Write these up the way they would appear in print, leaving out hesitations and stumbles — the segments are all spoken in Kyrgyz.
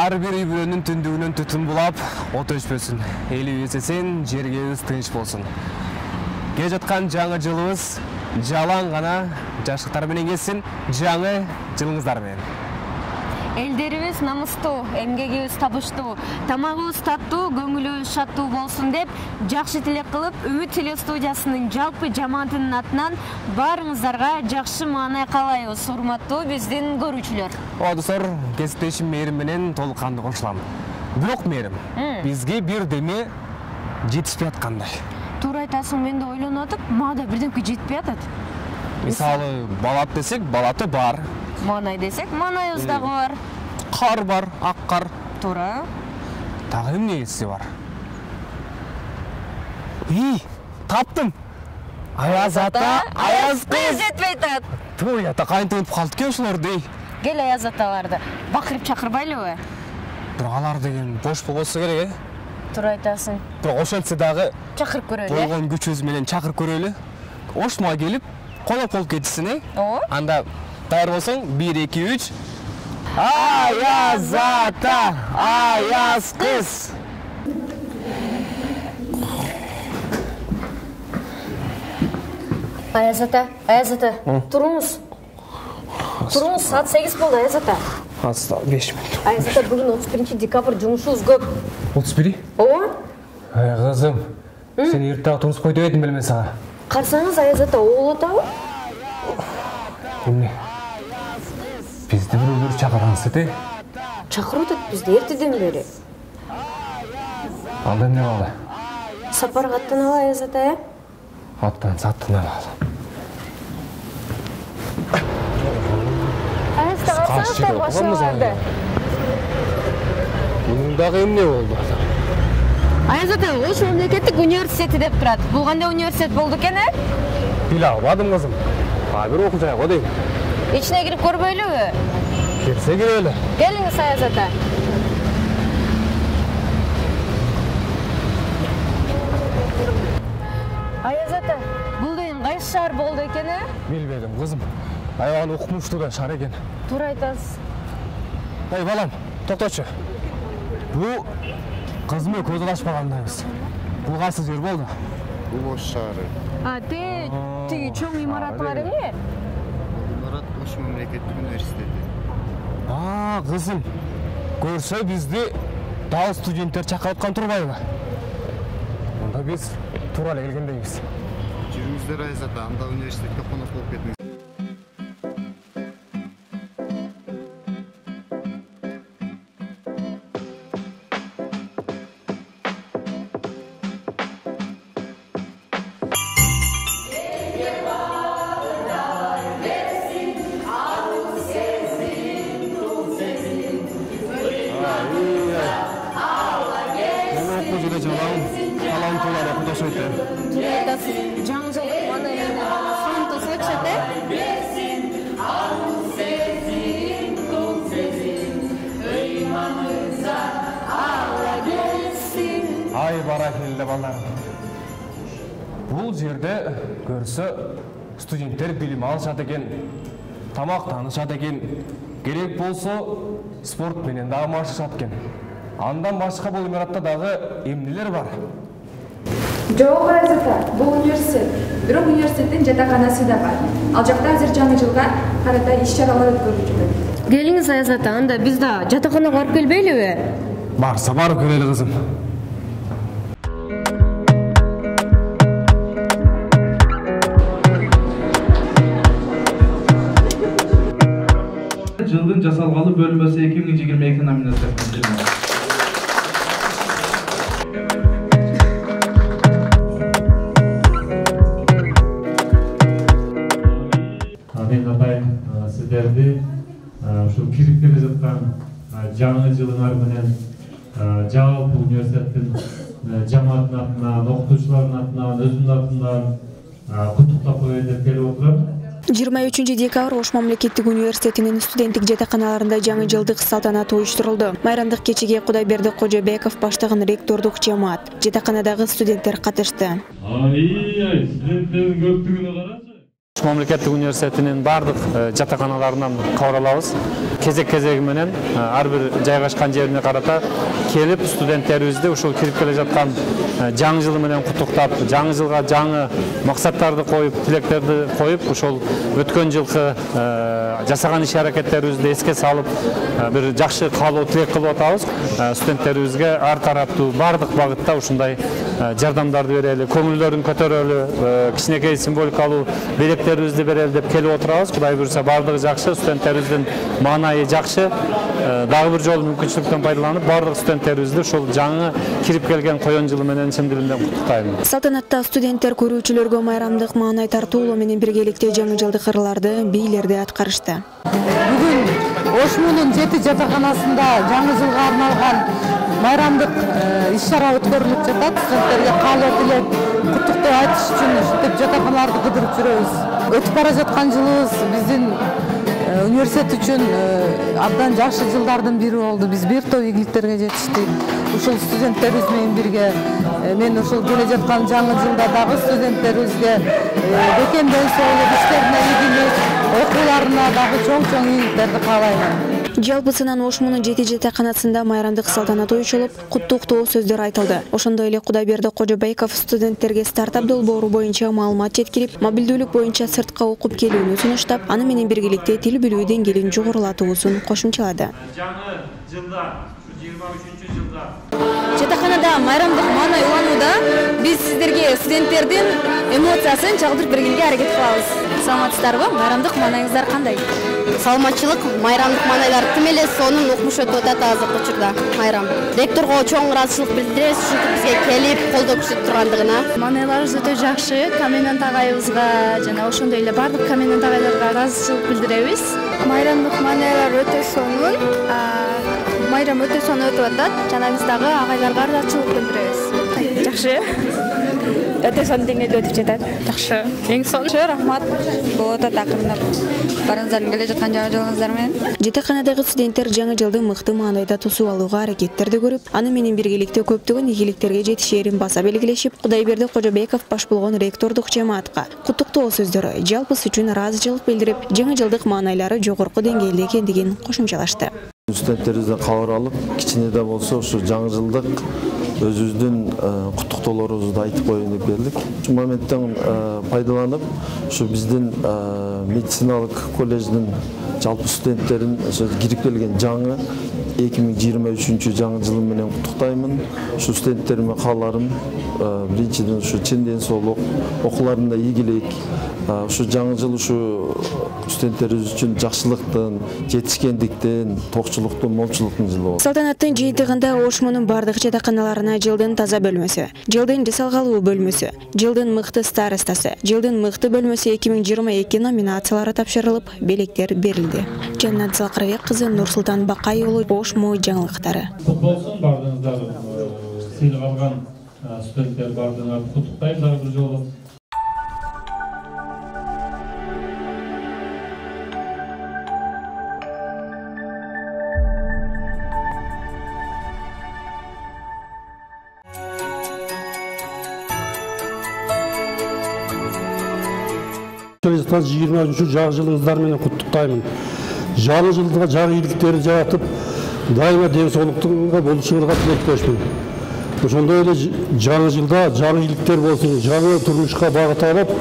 ар бир үй бүлөнүн түндүгүнөн түтүн булап, от өчпөсүн. Эли эсесен, жергебиз тынч болсун. Келе жаткан жаңы жылыбыз жалаң гана жашыктар менен кетсин, жаңы жылыңыздар менен. Элдерибиз намыстуу, эмгегибиз табыштуу, тамагыбыз таттуу, көңүлүбүз шаттуу болсун деп, жакшы тилек кылып, Үмүт телестудиясынын жалпы жамаатынын атынан баарыңыздарга жакшы маанай каалайбыз, урматтуу биздин көрүүчүлөр. Достор, кесиптешим Мээрим менен толук кандуу кошулам. Бирок Мээрим, бизге бир деме жетишпей аткандай. Туура айтасың, мен да ойлонуп атып, мага да бирдемке жетпей атат. Мисалы, балат десек, балаты бар. Маанай десек, маанайыбыз дагы бар. Кар бар, ак кар. Туура. Дагы эмнеси бар? Таптым. Аяз ата, аяз кыз. Жетпей атат. Той ата кантип калды экен ушулар дей. Кел аяз аталарды бакырып чакырбайлыбы? Бирок алар деген бош болбосо керек, Туура айтасың. Бирок ошентсе дагы Чакырып көрөлү. болгон күчүбүз менен чакырып көрөлү. Ошма келип, конок болуп кетсин, Анда даяр болсоң, 1 2 3. Аяз ата, аяз кыз. Аяз ата, туруңуз. Туруңуз, саат 8 болду, Аяз ата. Аста 5 мүнөт. Аяз ата, бүгүн 31 декабрь, жумушубуз көп. 31? Ооба. Кызым, сен эртең туруп кой дебедим беле мен сага. Карсаңыз, Аяз ата, оол атабы? Эмне? Бизди бирөөлөр чакыргансыз эте? Чакырып атат бизди эртеден бери. Анда эмне калды? Сапарга аттаналы, Аяз ата, Аттаналы. Аяз ата, карсаңыз, машиналарды. Мунун дагы эмне болду? Аяз ата, Ош мамлекеттик университети деп турат. Бул кандай университет болду экен, Биле албадым, кызым. Бир окуу жай го дейм. Ичине кирип көрбөйлүбү? Кирсе кирели. Келиңиз, Аяз ата. Аяз ата, бул деген кайсы шаар болду экен, Билбедим, кызым. Аябаган укмуштуу да шаар экен. Туура айтасыз. Эй, балам, токточу. Бул кызым көз алашпагандайбыз. Бул кайсы жер болду? Бул Ош шаары. Тиги чоң имараты бар эмне? Имарат Ош мамлекеттик университети. Кызым. Көрсө бизди дагы студенттер чакырып аткан турбайбы? Анда биз туура эле келгендейбиз. Жүрүңүздөр, Аяз ата, анда университетке конок болуп кетиңиз. Жаңы жыл маанайында сонто сочат, Ай, баракелде балдарым. Бул жерде көрсө студенттер билим алышат экен, тамактанышат экен, керек болсо спорт менен дагы машышат экен. Андан башка бул имаратта дагы эмнелер бар? Жок, Аяз ата, бул университет. Бирок университеттин жатаканасы да бар. Ал жакта азыр жаңы жылга карата иш-чаралар өткөрүлүп жатат. Келиңиз, Аяз ата, анда биз да жатаканага барып келбейлиби? Барса барып келели, кызым. Жылдын жасалгалы бөлүнмөсү 2022 номинациясына. Сиздерди ушул кирип келе жаткан жаңы жылыңар менен жалпы университеттин жамааттын атынан, окутуучулардын атынан, өзүмдүн атымдан куттуктап коеюн деп келип отурам. 23 декабрь Ош мамлекеттик университетинин студенттик жатаканаларында жаңы жылдык салтанат уюштурулду. Майрамдык кечеге Кудайберди Кожобеков баштаган ректордук жамаат, жатаканадагы студенттер катышты. Студенттердин көптүгүнө карачы. Мамлекеттик университетинин бардык жатаканаларынан кабар алабыз. Кезек-кезеги менен ар бир жайгашкан жерине карата келип студенттерибизди ушул кирип келе жаткан жаңы жылы менен куттуктап, жаңы жылга жаңы максаттарды коюп, тилектерди коюп, ушул өткөн жылкы жасаган иш-аракеттерибизди эске салып, бир жакшы каалоо тилек кылып атабыз. Студенттерибизге ар тараптуу бардык багытта ушундай жардамдарды берели, көңүлдөрүн көтөрөлү, кичинекей символикалуу белектерибизди берели деп келип отурабыз. Кудай буйрса бардыгы жакшы, студенттерибиздин маанайы жакшы. Дагы бир жолу мүмкүнчүлүктөн пайдаланып, бардык студенттерибизди ушул жаңы кирип келген коен жылы менен чын дилимден куттуктайм. Салтанатта студенттер көрүүчүлөргө майрамдык маанай тартуулоо менен биргеликте жаңы жылдык ырларды, бийлерди аткарышты. Бүгүн Ошмунун 7 жатаканасында жаңы жылга арналган майрамдык иш-чара өткөрүлүп жатат. Студенттерге каалоо тилеп, куттуктоо айтыш үчүн ушинтип жатаканаларды кыдырып жүрөбүз. Өтүп бара жаткан жылыбыз биздин университет үчүн абдан жакшы жылдардын бири болду. Биз бир топ ийгиликтерге жетиштик. Ушул студенттерибиз менен бирге мен ушул келе жаткан жаңы жылда дагы студенттерибизге бекемден соолук, иштерине ийгилик, окууларына дагы чоң ийгиликтерди каалайм. Жалпысынан Ошмунун 7 жатаканасында майрамдык салтанат уюшулуп, куттуктоо сөздөр айтылды. Ошондой эле Кудайберди Кожобеков студенттерге стартап долбоору боюнча маалымат жеткирип, мобилдүүлүк боюнча сыртка окуп келүүнү сунуштап, аны менен биргеликте тил билүү деңгээлин жогорулатуусун кошумчалады. Жаңы жылда, 23-жылда жатаканада майрамдык маанай уланууда биз сиздерге студенттердин эмоциясын чагылдырып бергенге аракет кылабыз. Саламатсыздарбы? Майрамдык маанайыңыздар кандай? Саламатчылык, майрамдык маанайлар тим эле сонун окумуш өтүп атат азыркы учурда. Майрам. Ректорго чоң ыраазычылык билдиребиз, ушинтип бизге келип колдоо көрсөтүп тургандыгына. Маанайларыбыз өтө жакшы. Комендант агайыбызга жана ошондой эле бардык комендант агайларга ыраазычылык билдиребиз. Майрамдык маанайлар өтө сонун. Майрам өтө сонун өтүп атат. Жана биз дагы агайларга ыраазычылык билдиребиз. Жакшы. Өтө сонун деңгээлде өтүп жатат. Жакшы. Эң сонун. Рахмат. Болот акырындап барыңыздардын келе жаткан жаңы жылыңыздар менен. Жатаканадагы студенттер жаңы жылды мыкты маанайда тосуп алууга аракеттерди көрүп, аны менен биргеликте көптөгөн ийгиликтерге жетишерин баса белгилешип, Кудайберди Кожобеков баш болгон ректордук жамаатка куттуктоо сөздөрү, жалпысы үчүн ыраазычылык билдирип, жаңы жылдык маанайлары жогорку деңгээлде экендигин кошумчалашты. Студенттерибизден кабар алып, кичине да болсо ушу жаңы жылдык өзүбүздүн куттуктоолорубузду айтып коеюн деп келдик. Ушул моменттен пайдаланып, ушу биздин медициналык колледждин жалпы студенттерин кирип келген жаңы 2023 жаңы жылы менен куттуктаймын. Ушу студенттериме кааларым биринчиден ушу чын ден соолук, окууларында ийгилик, ушу жаңы жыл ушу студенттерибиз үчүн жакшылыктын, жетишкендиктин, токчулуктун, молчулуктун жылы болот. Салтанаттын жыйынтыгында Ошмунун бардык жатаканаларына жылдын таза бөлмөсү, жылдын жасалгалуу бөлмөсү, жылдын мыкты старостасы, жылдын мыкты бөлмөсү 2022 номинациялары тапшырылып, белектер берилди. Жаннат Залкарбек кызы, Нурсултан Бакай уулу, Ошмо жаңылыктары. Болсун бардыңыздар, сыйлык алган студенттер бардыңар, куттуктайм дагы бир жолу. Келе жаткан 23 жаңы жылыңыздар менен куттуктаймын. Жаңы жылга жаңы ийгиликтерди жаратып, дайыма ден соолуктуга болушуңарга тилектешмин. Ошондой эле жаңы жылда жаңы ийгиликтер болсун, жаңы турмушка багыт алып,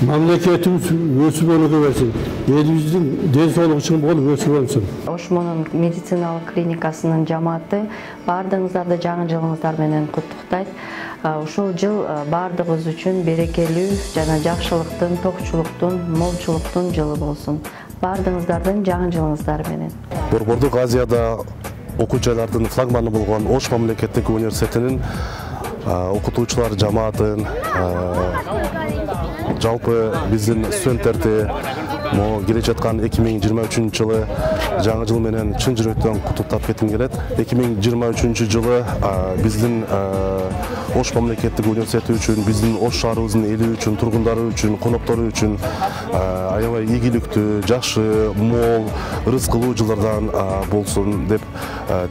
мамлекетибиз өсүп өнүгө берсин. Элибиздин ден соолугу үчүн болуп өсүп өнсүн. Ошмунун медициналык клиникасынын жамааты бардыгыңыздарды жаңы жылыңыздар менен куттуктайт. Ушул жыл бардыгыбыз үчүн берекелүү жана жакшылыктын, токчулуктун, молчулуктун жылы болсун. Бардыгыңыздардын жаңы жылыңыздар менен. Борбордук Азияда окуучулардын флагманы болгон Ош мамлекеттик университетинин окутуучулар жамаатын, жалпы биздин студенттерди келе жаткан 2023 жылы жаңы жыл менен чын жүрөктөн куттуктап кетким келет. 2023 жылы биздин Ош мамлекеттик университети үчүн, биздин Ош шаарыбыздын эли үчүн, тургундары үчүн, коноктору үчүн аябай ийгиликтүү, жакшы, мол, ырыскылуу жылдардан болсун деп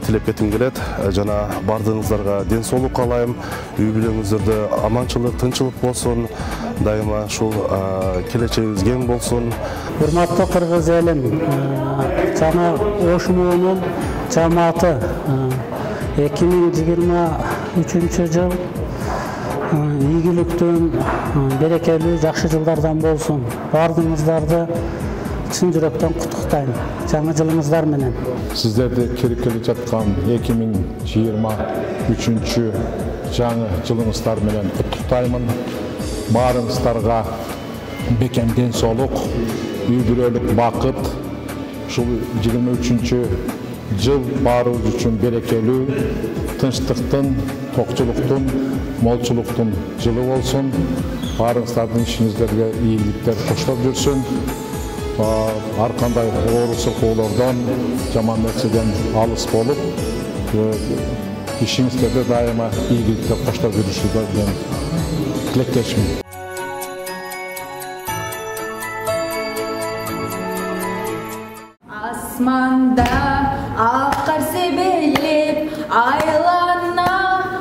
тілеп кетим келет. Жана бардığınızlarga ден соолук каалайм. Үй бүлөңүздөрдө аманчылык, тынчылык болсун. Дайыма ушул келечегиңиз кең болсун. Урматтуу кыргыз элим, жана Ош муунун жамааты 2023 жыл ийгиликтүү, берекелүү, жакшы жылдардан болсун. Бардığınızдарды чын жүрөктөн куттуктайм. Жаңы жылыңыздар менен. Сиздерди кирип келе жаткан 2023 жаңы жылыңыздар менен куттуктаймын. Баарыңыздарга бекем ден соолук, үй бүлөлүк бакыт, ушул 23 жыл баарыбыз үчүн берекелүү, тынчтыктын, токчулуктун, молчулуктун жылы болсун. Баарыңыздардын ишиңиздерге ийгиликтер коштоп жүрсүн. Ар кандай оору сокоолордон, жаман нерседен алыс болуп, ишиңиздерде дайыма ийгиликтер коштоп жүрүшүңүздөрдөн тилектешмин. Асманда аккар себелеп, айлана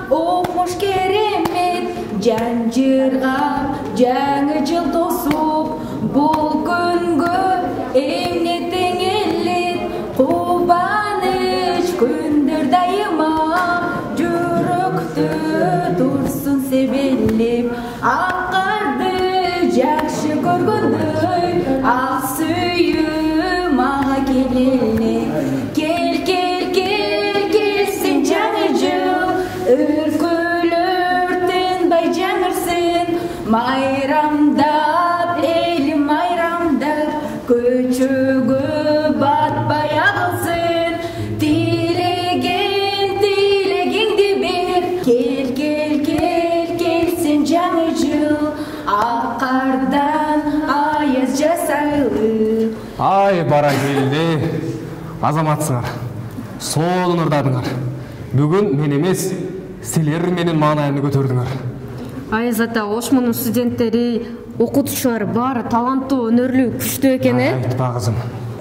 окмуш керемет, жанжыргап, жаңы жыл тосуп, бул күнгө эмне тең элет, кубаныч күндөр дайыма, жүрөктө турсун себелеп, аккарды жакшы көргөндөй, ак сүйүү мага келеле. Келсин жаңы жыл, өлкөлөрдөн бай жаңырсын, майрамдап, элим майрамдап, көчөгө батпай агылсын, тилегеңди бер, келсин жаңы жыл, ак кардан аяз жасайлы. Ай, бара келди. Азаматсыңар. Сол ырдадыңар. Бүгүн мен эмес, силер менин маанайымды көтөрдүңөр. Айзата, Ош муунун студенттери, окутуучулары баары таланттуу, өнөрлүү, күчтүү экен, Айтпа кызым.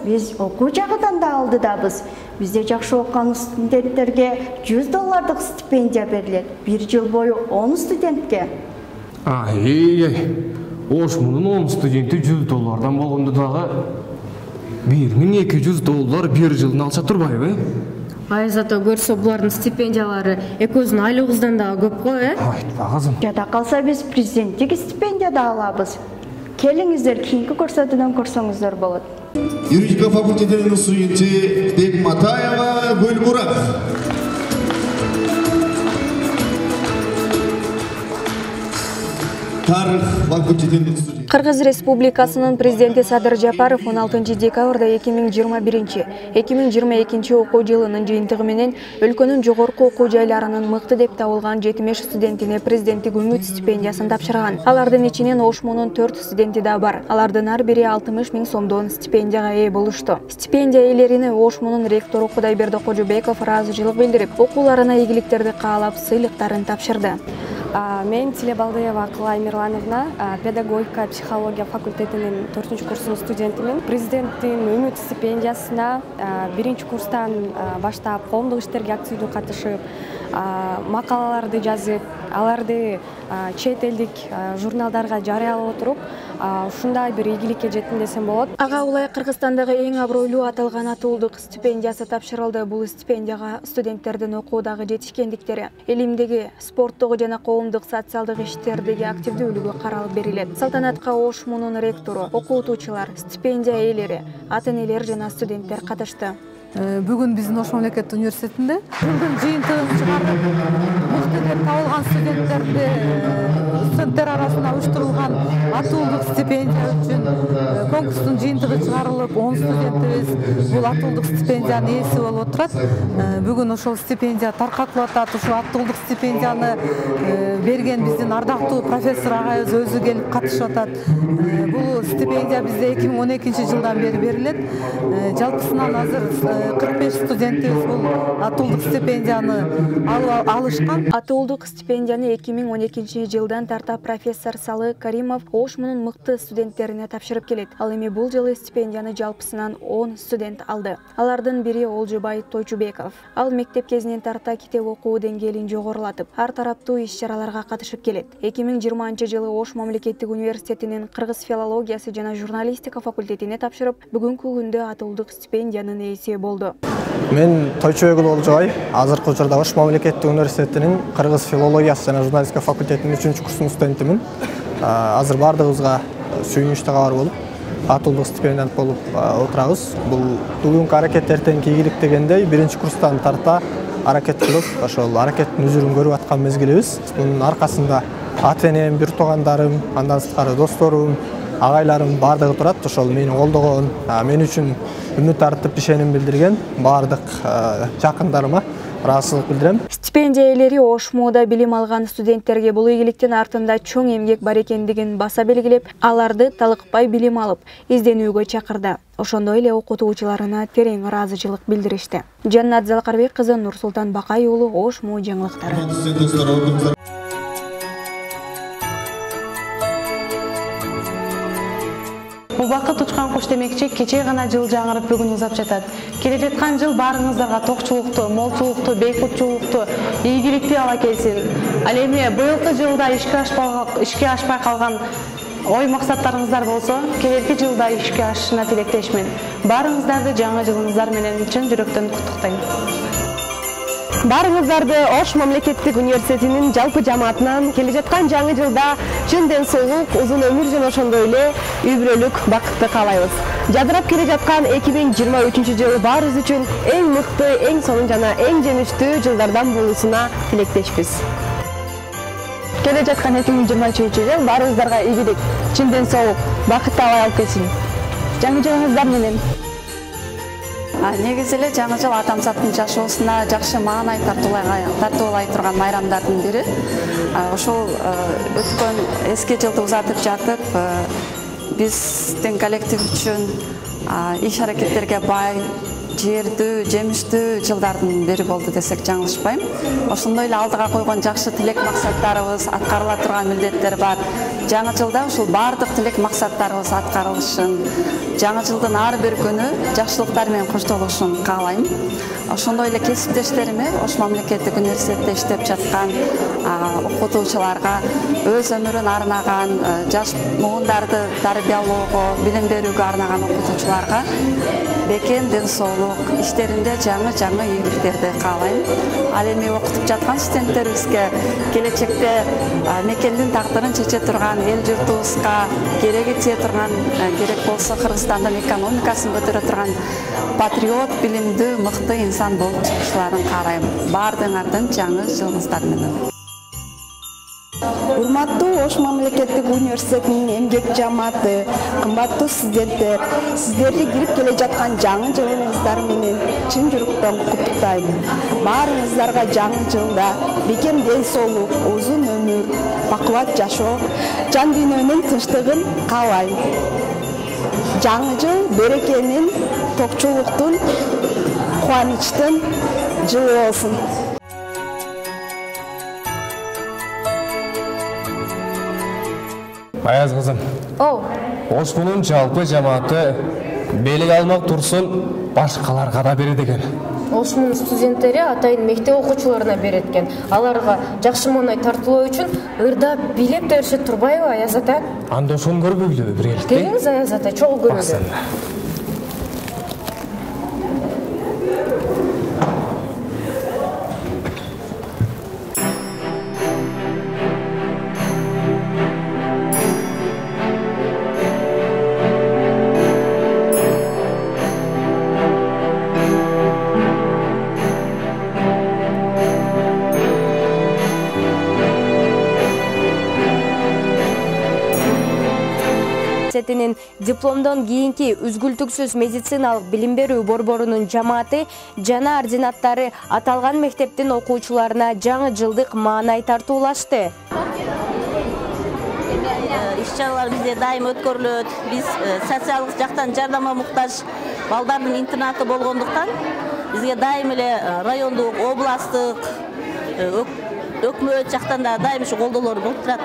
Биз окуу жагынан да алдыдабыз. Бизде жакшы окуган студенттерге $100 стипендия берилет. 1 жыл бою 10 студентке. Ош муунун 10 студенти $100 болгондо дагы $1200 bir жылын алса турбайбы? Айзата, көрсө булардын стипендиялары экөөбүздүн айлыгыбыздан дагы көп го, Айтпа кызым. Жада калса биз президенттик стипендия да алабыз. Келиңиздер, кийинки көрсөтүүдөн көрсөңүздөр болот. Юридика факультетинин студенти Бекматаева Гүлмурат. Тарых факультетинин студенти. Кыргыз Республикасынын президенти Садыр Жапаров 16 декабрда 2021-2022 окуу жылынын жыйынтыгы менен өлкөнүн жогорку окуу жайларынын мыкты деп табылган 70 студентине президенттик үмүт стипендиясын тапшырган. Алардын ичинен Ош муунун 4 студенти да бар. Алардын ар бири 60 000 сомдон стипендияга ээ болушту. Стипендия ээлерине Ош муунун ректору Кудайберди Кожобеков ыраазычылык билдирип, окууларына ийгиликтерди каалап, сыйлыктарын тапшырды. Мен Тилебалдыева Акылай Мирлановна, педагогика, психология факультетинин 4 курсунун студентимин. Президенттин үмүт стипендиясына 1 курстан баштап коомдук иштерге активдүү катышып, макалаларды жазып, аларды чет элдик журналдарга жарыялап отуруп, ушундай бир ийгиликке жеттим десем болот. Ага улай Кыргызстандагы эң абройлуу аталган атуулдук стипендиясы тапшырылды. Бул стипендияга студенттердин окуудагы жетишкендиктери, илимдеги, спорттогу жана коомдук социалдык иштердеги активдүүлүгү каралып берилет. Салтанатка Ош муунун ректору, окутуучулар, стипендия ээлери, ата-энелер жана студенттер катышты. Бүгүн биздин Ош мамлекеттик университетинде жылдын жыйынтыгын чыгарып, мыкты деп табылган студенттер арасында уюштурулган атуулдук стипендия үчүн конкурстун жыйынтыгы чыгарылып, 10 студентибиз бул атуулдук стипендиянын ээси болуп отурат. Бүгүн ошол стипендия таркатылып атат. Ушул атуулдук стипендияны берген биздин ардактуу профессор агайыбыз өзү келип катышып атат. Бул стипендия бизде 2012 жылдан бери берилет. Жалпысынан азыр 45 студентибиз бул атуулдук стипендияны алышкан. Атуулдук стипендияны 2012 жылдан тарта тарта профессор Салы Каримов Ош мунун мыкты студенттерине тапшырып келет. Ал эми бул жылы стипендияны жалпысынан 10 студент алды. Алардын бири Олжубай Тойчубеков. Ал мектеп кезинен тарта китеп окуу деңгээлин жогорулатып, ар тараптуу иш-чараларга катышып келет. 2020-жылы Ош мамлекеттик университетинин кыргыз филологиясы жана журналистика факультетине тапшырып, бүгүнкү күндө атылдык стипендиянын ээси болду. Мен Тойчубек Олжубай, азыркы учурда Ош мамлекеттик университетинин кыргыз филологиясы жана журналистика факультетинин 3-курсунун студентимин. Азыр бардыгыбызга сүйүнүчтүү кабар болуп, атылдык стипендиант болуп отурабыз. Бул бүгүнкү аракеттерден ийгилик дегендей, 1-курстан тарта аракет кылып, ошол аракеттин үзүрүн көрүп аткан мезгилибиз. Мунун аркасында ата-энем, бир туугандарым, андан сырткары досторум, агайларым бардыгы турат. Ошол мени колдогон, мен үчүн үмүт артып ишеним билдирген бардык жакындарыма ыраазычылык билдирем. Стипендия ээлери Ошмуда билим алган студенттерге бул ийгиликтин артында чоң эмгек бар экендигин баса белгилеп, аларды талыкпай билим алып, изденүүгө чакырды. Ошондой эле окутуучуларына терең ыраазычылык билдиришти. Жаннат Залкарбек кызы, Нурсултан Бакай уулу, Ошму жаңылыктары. Убакыт учкан куш демекчи, кече гана жыл жаңырып бүгүн узап жатат. Келе жаткан жыл баарыңыздарга токчулукту, молчулукту, бейкутчулукту, ийгиликти ала келсин. Ал эми быйылкы жылда ишке ашпай калган ой максаттарыңыздар болсо, келерки жылда ишке ашышына тилектешмин. Баарыңыздарды жаңы жылыңыздар менен чын жүрөктөн куттуктайм. Баарыңыздарды Ош мамлекеттик университетинин жалпы жамаатынан келе жаткан жаңы жылда чын ден соолук, узун өмүр жана ошондой эле үй бүлөлүк бакытты каалайбыз. Жадырап келе жаткан 2023 жыл баарыбыз үчүн эң мыкты, эң сонун жана эң жемиштүү жылдардан болуусуна тилектешпиз. Келе жаткан 2023 жыл баарыбыздарга ийгилик, чын ден соолук, бакытты алып келсин. Жаңы жылыңыздар менен. Негизи эле жаңы жыл адамзаттын жашоосуна жакшы маанай тартуулай турган майрамдардын бири. Ошол өткөн эски жылды узатып жатып, биздин коллектив үчүн иш аракеттерге бай, жээрдүү, жемиштүү жылдардын бири болду десек жаңылышпайм. Ошондой эле алдыга койгон жакшы тилек максаттарыбыз, аткарыла турган милдеттер бар. Жаңы жылда ушул баардык тилек максаттарыбыз аткарылышын, жаңы жылдын ар бир күнү жакшылыктар менен коштолушун каалайм. Ошондой эле кесиптештериме, Ош мамлекеттик университетте иштеп жаткан окутуучуларга, өз өмүрүн арнаган, жаш муундарды тарбиялоого, билим берүүгө арнаган окутуучуларга бекем ден соолук, иштеринде жаңы ийгиликтерди каалайм. Ал эми окутуп жаткан студенттерибизге келечекте мекендин тагдырын чече турган, эл журтубузга кереги тие турган, керек болсо Кыргызстандын экономикасын көтөрө турган патриот, билимдүү, мыкты инсан болуп чыгышларын каалайм. Баардыгыңардын жаңы жылыңыздар менен. Урматтуу Ош мамлекеттик университетинин эмгек жамааты, кымбаттуу студенттер, сиздерди кирип келе жаткан жаңы жылыңыздар менен чын жүрөктөн куттуктайм. Баарыңыздарга жаңы жылда бекем ден соолук, узун өмүр, бакубат жашоо, жан дүйнөнүн тынчтыгын каалайм. Жаңы жыл берекенин, токчулуктун, кубанычтын жылы болсун. Аяз кызым. Ош мунун жалпы жамааты белек алмак турсун башкаларга да берет экен. Ош мунун студенттери атайын мектеп окуучуларына берет экен. Аларга жакшы маанай тартуулоо үчүн ырдап бийлеп беришет турбайбы, Аяз ата? Анда ошону көрбөйлүбү биргеликте? Келиңиз, Аяз ата, чогуу көрөлү. университетинин дипломдон кийинки үзгүлтүксүз медициналык билим берүү борборунун жамааты жана ординаттары аталган мектептин окуучуларына жаңы жылдык маанай тартуулашты. Иш-чаралар бизде дайым өткөрүлөт. Биз социалдык жактан жардамга муктаж балдардын интернаты болгондуктан бизге дайым эле райондук, областтык, өкмөт жактан да дайым колдоолор болуп турат.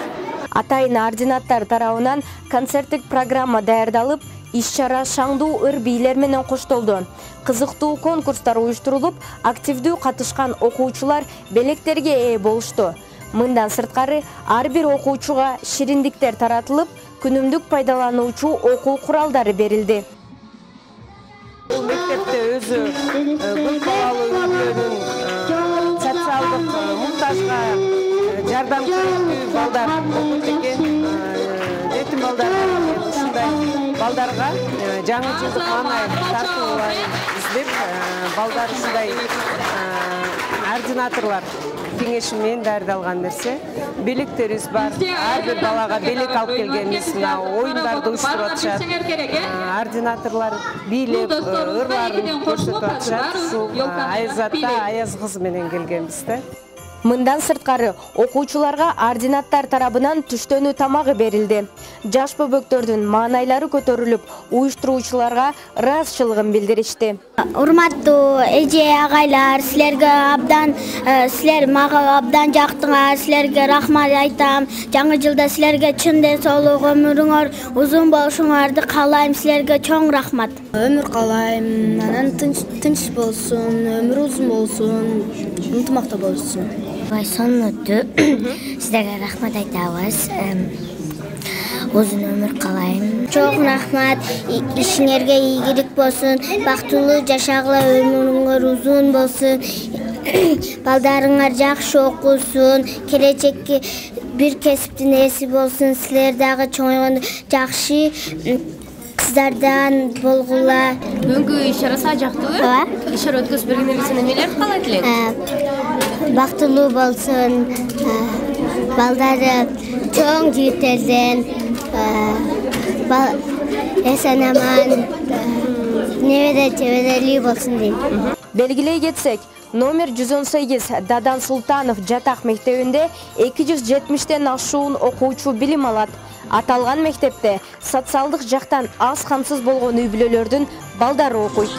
Атайын ординаттар тарабынан концерттик программа даярдалып, иш-чара шаңдуу ыр бийлер менен коштолду. Кызыктуу конкурстар уюштурулуп, активдүү катышкан окуучулар белектерге ээ болушту. Мындан сырткары ар бир окуучуга шириндиктер таратылып, күнүмдүк пайдалануучу окуу куралдары берилди. Бул мектепте өзү көп балалуу үй-бүлөнүн социалдык муктажга жардам көрсөтүү балдар окуп экен, жетим балдар ушундай балдарга жаңы жылдык маанай тартуулар издеп, балдар ушундай ординаторлар кеңешимен даярдалган нерсе. Белектерибиз бар. Ар бир балага белек алып келгенбиз. Мына оюндарды уюштуруп атышат. Ординаторлар бийлеп, ырларын көрсөтүп атышат. Ушул Айзатта Аяз кызы менен келгенбиз да. Мындан сырткары окуучуларга ординаттар тарабынан түштөнүү тамагы берилди. Жаш бөбөктөрдүн маанайлары көтөрүлүп, уюштуруучуларга ыраазычылыгын билдиришти. Урматтуу эже агайлар, силер мага абдан жактыңар, силерге рахмат айтам. Жаңы жылда силерге чын денсаулык, өмүрүңөр узун болушуңарды каалайм. Силерге чоң рахмат. Өмүр каалайм, анан тынч болсун, өмүр узун болсун, ынтымакта болсун. Сонутту силерге рахмат айтабыз. Uzun ömür kalayım. Çok rahmat, işinlerge iyilik bolsun, baktulu yaşagla ömürüңөр uzun bolsun, baldarыңар жақшы okusun, келечекке bir kesiptin esi bolsun, sizler dagı çoğun жақшы kızlardan bolgular. Бүгүнкү иш-чара саажактуу? Иш-чара өткөзүп бергениңизде эмелер каалайт элең? Baktulu bolsun, baldары çoğun жигиттерден эсен-аман, небере-чеберелүү болсун дейм. Белгилей кетсек, номер 118 Дадан Султанов жатак мектебинде 270тен ашуун окуучу билим алат. Аталган мектепте социалдык жактан аз камсыз болгон үй-бүлөлөрдүн балдары окуйт.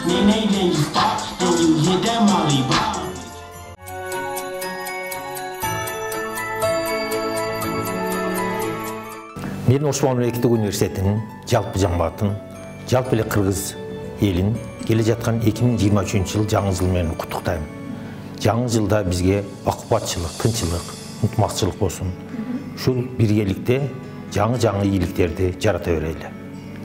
Мен Ошмон мемлекеттик университетинин жалпы жамаатын, жалпы эле кыргыз элин келе жаткан 2023 жыл жаңы жыл менен куттуктайм. Жаңы жылда бизге акыбатчылык, тынччылык, ынтымакчылык болсун. Ушул биргеликте жаңы ийгиликтерди жарата берели.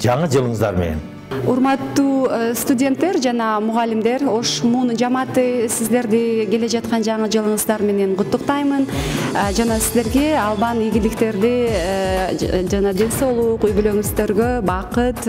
Жаңы жылыңыздар менен. Урматтуу студенттер жана мугалимдер, Ошмун жамааты сиздерди келе жаткан жаңы жылыңыздар менен куттуктаймын. Жана сиздерге албан ийгиликтерди жана денсаулык, үй-бүлөңүздөргө бакыт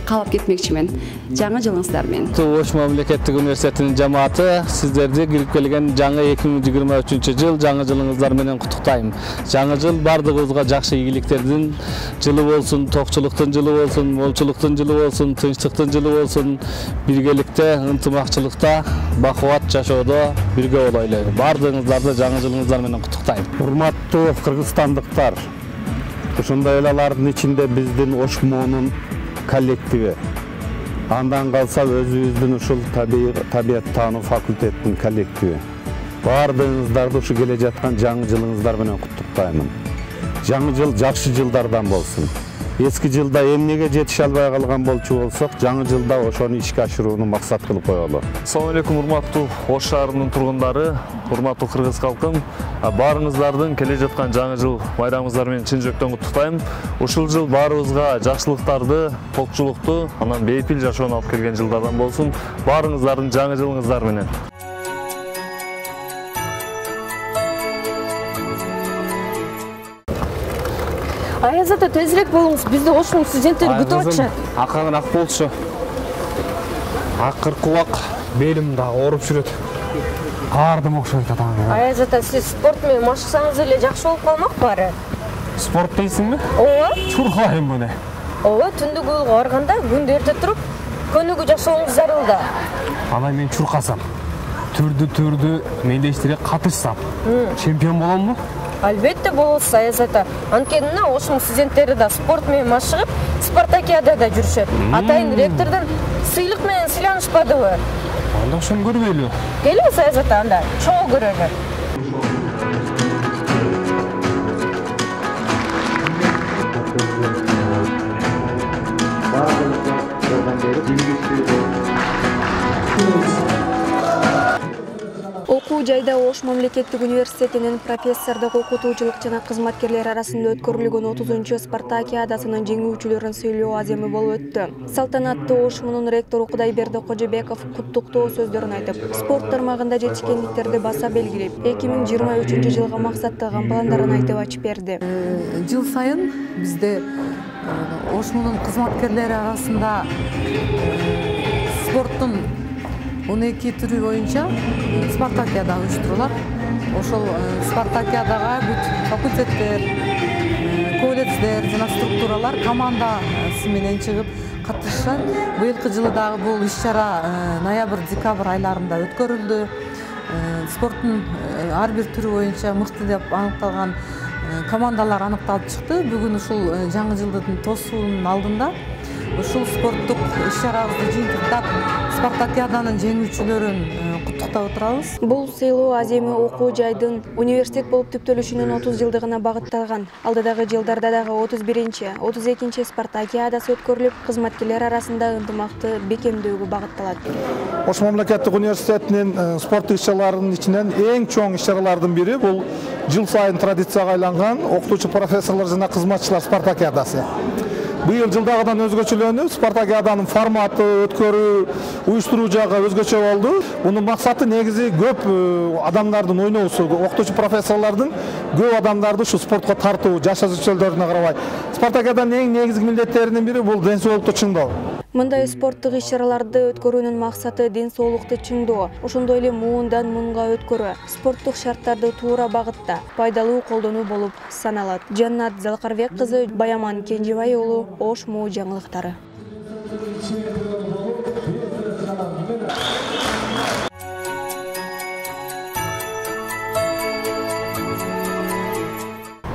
каалап кетмекчимин. Жаңы жылыңыздар менен. Ошмун мемлекеттик университетинин жамааты сиздерди кирип келген жаңы 2023 жыл жаңы жылыңыздар менен куттуктайм. Жаңы жыл бардыгыбызга жакшы ийгиликтердин жылы болсун, токчулуктун жылы болсун, молчулуктун жылы болсун, тынчтыктын жылы болсун, биргеликте, ынтымакчылыкта, бакубат жашоодо бирге болойлу. Бардыгыңыздарды жаңы жылыңыздар менен куттуктайм. Урматтуу кыргызстандыктар, ушундай эле алардын ичинде биздин Ошмунун коллективи, андан калса өзүбүздүн ушул табият таануу факультетинин коллективи. Бардыгыңыздарды ушу келе жаткан жаңы жылыңыздар менен куттуктаймын. Жаңы жыл жакшы жылдардан болсун. Eski жылда эмнеге жетише албай калган болчу болсок, жаңы жылда ошону ишке ашырууну максат кылып коелу. Assalamu алейкум, урматтуу Ош шаарынын тургундары, урматтуу кыргыз калкым. Баарыңыздардын келе жаткан жаңы жыл байрамыңыздар менен чын жүрөктөн куттуктайм. Ушул жыл баарыбызга жакшылыктарды, токчулукту, анан бейпил жашоону алып келген жылдардан болсун. Баарыңыздардын жаңы жылыңыздар менен. Аязата тезирээк болуңуз, бизди Ошмун студенттери күтүп атышат. Акаңын болчу. Акыр кубак белим дагы ооруп жүрөт. Каардым окшойт атаңа. Аязата, сиз спорт менен машыксаңыз эле жакшы болуп калмак баары. Спорт дейсиңби? Ооба. Чуркайм муну. Ооба, түндүк уюлга барганда күндү эрте туруп, көнүгүү жашооңуз зарыл да. Анан мен чуркасам, түрдү мелдештире катышсам, чемпион боломбу? Албетте болосуз, Аязата. Анткени мына Ошмун студенттери да спорт менен машыгып, спартакиадада жүрүшөт. Атайын ректордун сыйлык менен сыйланышпадыбы? Анда ошону көрбөйлү. Келиңиз, Аязата, анда чоң көрөлү. жайда Ош мамлекеттик университетинин профессордук окутуучулук жана кызматкерлер арасында өткөрүлгөн 30-чы спартакиадасынын жеңүүчүлөрүн сүйлөө аземі болуп өттү. Салтанатты Ош мунун ректору Кудайберди Кожобеков куттуктоо сөздөрүн айтып, спорт тармагында жетишкендиктерди баса белгилеп, 2023-жылга максатталган пландарын айтып ачып берди. Жыл сайын бизде Ош мунун кызматкерлери арасында спорттун 12 түрү боюнча спартакиада уюштурулат. Ошол спартакиадага бүт факультеттер, колледждер жана структуралар командасы менен чыгып катышат. Быйылкы жылы дагы бул иш-чара ноябрь-декабрь айларында өткөрүлдү. Спорттун ар бир түрү боюнча мыкты деп аныкталган командалар аныкталып чыкты. Бүгүн ушул жаңы жылдын тосуунун алдында ушул спорттук иш-чарабызды жыйынтыктап спартакиаданын жеңүүчүлөрүн куттуктап отурабыз. Бул сыйлоо аземи окуу жайдын университет болуп түптөлүшүнүн 30 жылдыгына багытталган. Алдыдагы жылдарда дагы 31-чи, 32-чи спартакиадасы өткөрүлүп, кызматкерлер арасында ынтымакты бекемдөөгө багытталат. Ош мамлекеттик университетинин спорттук иш-чараларынын ичинен эң чоң иш-чаралардын бири бул жыл сайын традицияга айланган окутуучу профессорлор жана кызматчылар спартакиадасы. Быйыл жылдагыдан өзгөчөлөнүп, спартакиаданын форматы, өткөрүү, уюштуруу жагы өзгөчө болду. Мунун максаты негизи көп адамдардын ойноосу, окутуучу профессорлордун көп адамдарды ушу спортко тартуу, жаш өзгөчөлөрүнө карабай. Спартакиаданын эң негизги милдеттеринин бири бул ден соолукту чыңдоо. Мындай спорттук иш-чараларды өткөрүүнүн максаты ден соолукту чыңдоо, ошондой эле муундан мунга өткөрүү, спорттук шарттарды туура багытта пайдалуу колдонуу болуп саналат. Жаннат Залкарбек кызы, Баяман Кенжебай уулу, Ош муу жаңылыктары.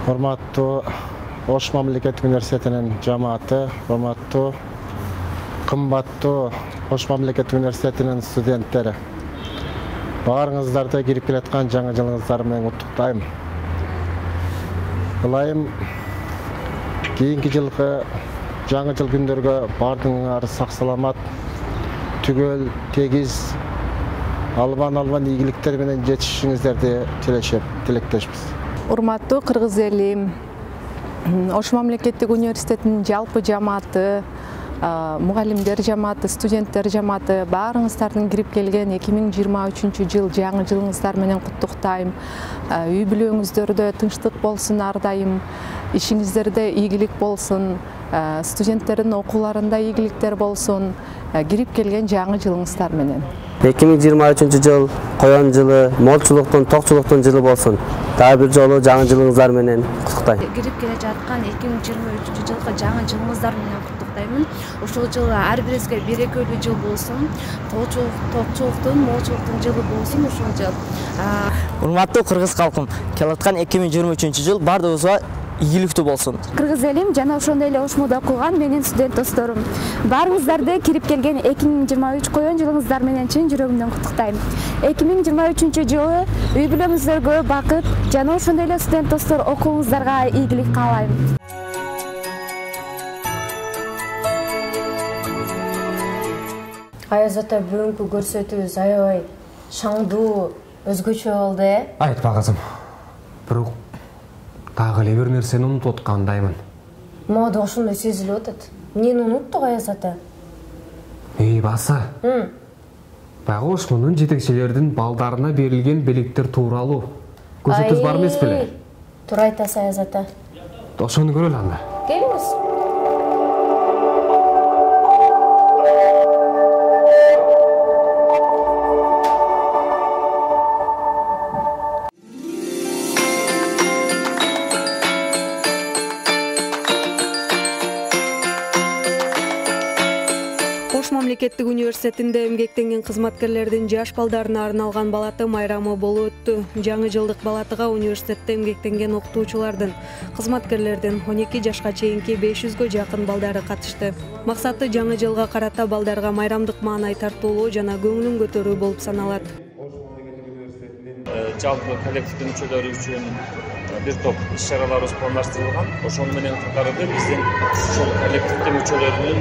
Урматтуу Ош мамлекеттик университетинин жамааты, урматтуу кымбаттуу Ош мамлекеттик университетинин студенттери. Баарыңыздарды кирип келаткан жаңы жылыңыздар менен куттуктайм. Ылайым кийинки жылкы жаңы жыл күндөргө бардыңар сак-саламат, түгөл, тегиз, албан ийгиликтер менен жетишиңиздерди тилектешпиз. Урматтуу кыргыз эли, Ош мамлекеттик университетинин жалпы жамааты, мугалимдер жамааты, студенттер жамааты баарыңыздардын кирип келген 2023-жыл жаңы жылыңыздар менен куттуктайм. Үй бүлөңүздөрдө тынчтык болсун ар дайым, ишиңиздерде ийгилик болсун, студенттердин окууларында ийгиликтер болсун. Кирип келген жаңы жылыңыздар менен. 2023-жыл коён жылы, молчулуктун, токчулуктун жылы болсун. Дагы бир жолу жаңы жылыңыздар менен куттуктайм. Кирип келе жаткан 2023-жылкы жаңы жылыңыздар менен куттуктаймын. Ушул жыл ар бирибизге берекелүү жыл болсун. Токчулуктун, молчулуктун жылы болсун ушул жыл. Урматтуу кыргыз калкым, келаткан 2023-жыл бардыгыбызга ийгиликтүү болсун. Кыргыз элим жана ошондой эле Ош мууда окуган менин студент досторум. Баарыңыздарды кирип келген 2023 коён жылыңыздар менен чын жүрөгүмдөн куттуктайм. 2023-жылы үй бүлөңүздөргө бакыт жана ошондой эле студент достор окууңуздарга ийгилик каалайм. Аяз ата, бүгүнкү көрсөтүүбүз аябай шаңдуу, өзгөчө болду, Айтпа кызым. Бирок дагы эле бир нерсени унутуп аткандаймын. Мага да ошондой сезилип атат. Эмнени унуттук Аяз ата? Баса. Баягы Ош мунун жетекчилердин балдарына берилген белектер тууралуу көрсөтүүбүз бар эмес беле? Туура айтасыз Аяз ата. Ошону көрөлү анда. Келиңиз. Мамлекеттик университетинде эмгектенген кызматкерлердин жаш балдарына арналган балаты майрамы болуп өттү. Жаңы жылдык балатыга университетте эмгектенген окутуучулардын, кызматкерлердин 12 жашка чейинки 500гө жакын балдары катышты. Максаты жаңы жылга карата балдарга майрамдык маанай тартуулоо жана көңүлүн көтөрүү болуп саналат. Жалпы коллективдин мүчөлөрү үчүн бир топ иш-чараларыбыз пландаштырылган. Ошону менен катары биздин ушул коллективдин мүчөлөрүнүн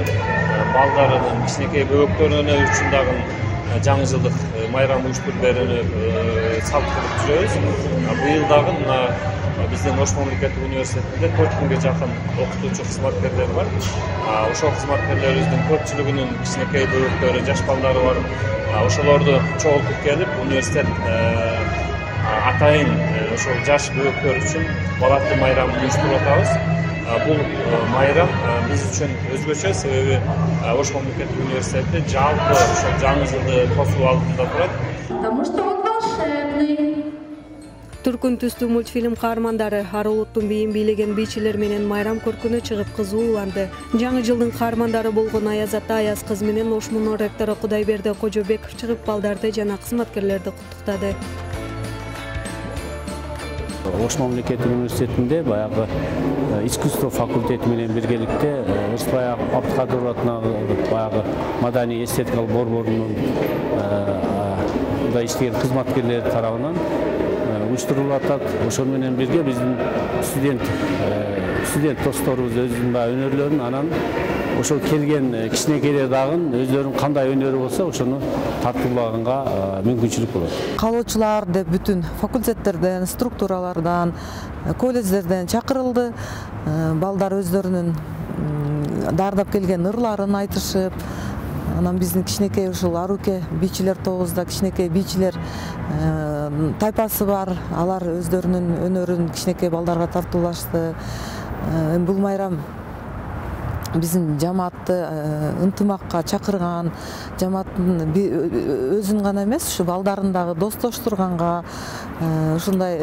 балдарынын, кичинекей бөбөктөрүнүн үчүн дагы жаңы жылдык майрам уюштуруп берүүнү салт кылып жүрөбүз. Быйыл дагы мына биздин Ош мамлекеттик университетинде 4000ге жакын окутуучу кызматкерлер бар. Ошол кызматкерлерибиздин көпчүлүгүнүн кичинекей бөбөктөрү, жаш балдары бар. Ошолорду чогултуп келип, университет атайын ошол жаш бөбөктөр үчүн бала аттуу майрамын уюштуруп атабыз. Бул майрам биз үчүн өзгөчө, себеби Ош мамлекеттик университети жалпы ошол жаңы жылды тосуу алдында турат. Потому что он волшебный. Түркүн түстүү мультфильм каармандары ар улуттун бийин бийлеген бийчилер менен майрам көркүнө чыгып кызууланды. Жаңы жылдын каармандары болгон Аяз ата, Аяз кыз менен Ошмунун ректору Кудайберди Кожобеков чыгып балдарды жана кызматкерлерди куттуктады. Ош мамлекеттик университетинде баягы искусство факультети менен биргеликте Ырысбай Абдыкадыров атындагы баягы маданий эстетикалык борборунун иштеген кызматкерлери тарабынан уюштурулуп атат. Ошол менен бирге биздин студент досторубуз өзүнүн өнөрлөрүн, анан ошол келген кичинекейлер дагы өздөрүнүн кандай өнөрү болсо ошону тартуулаганга мүмкүнчүлүк болот. Калоочулар деп бүтүн факультеттерден, структуралардан, колледждерден чакырылды. Балдар өздөрүнүн дардап келген ырларын айтышып, анан биздин кичинекей ушул Аруке бийчилер тобубузда кичинекей бийчилер тайпасы бар. Алар өздөрүнүн өнөрүн кичинекей балдарга тартуулашты. Бул майрам биздин жамаатты ынтымакка чакырган, жамааттын өзүн гана эмес, ушу балдарын дагы достоштурганга, ушундай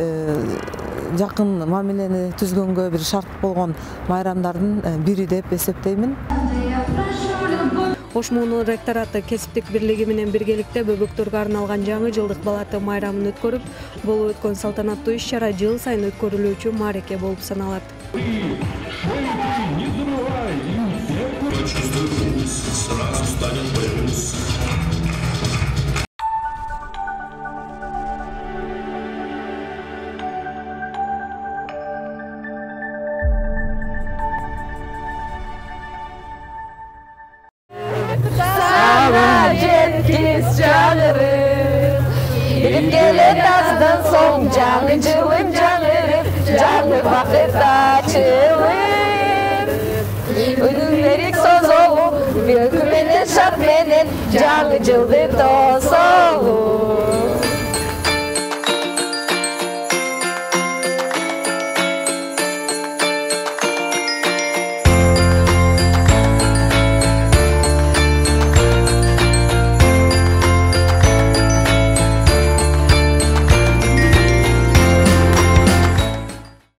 жакын мамилени түзгөнгө бир шарт болгон майрамдардын бири деп эсептеймин. Ошмунун ректораты кесиптик бирлиги менен биргеликте бөбөктөргө арналган жаңы жылдык бала аттуу майрамын өткөрүп, болуп өткөн салтанаттуу иш-чара жыл сайын өткөрүлүүчү маареке болуп саналат. Сразу станет плюс. Sana жеткиз жаңырып, илип келет аздан соң жаңы жылым жаңырып, жаңы бакыт ачылып. Өнүн берик созолуп, өкү менен шат менен жаңы жылды тосолуп.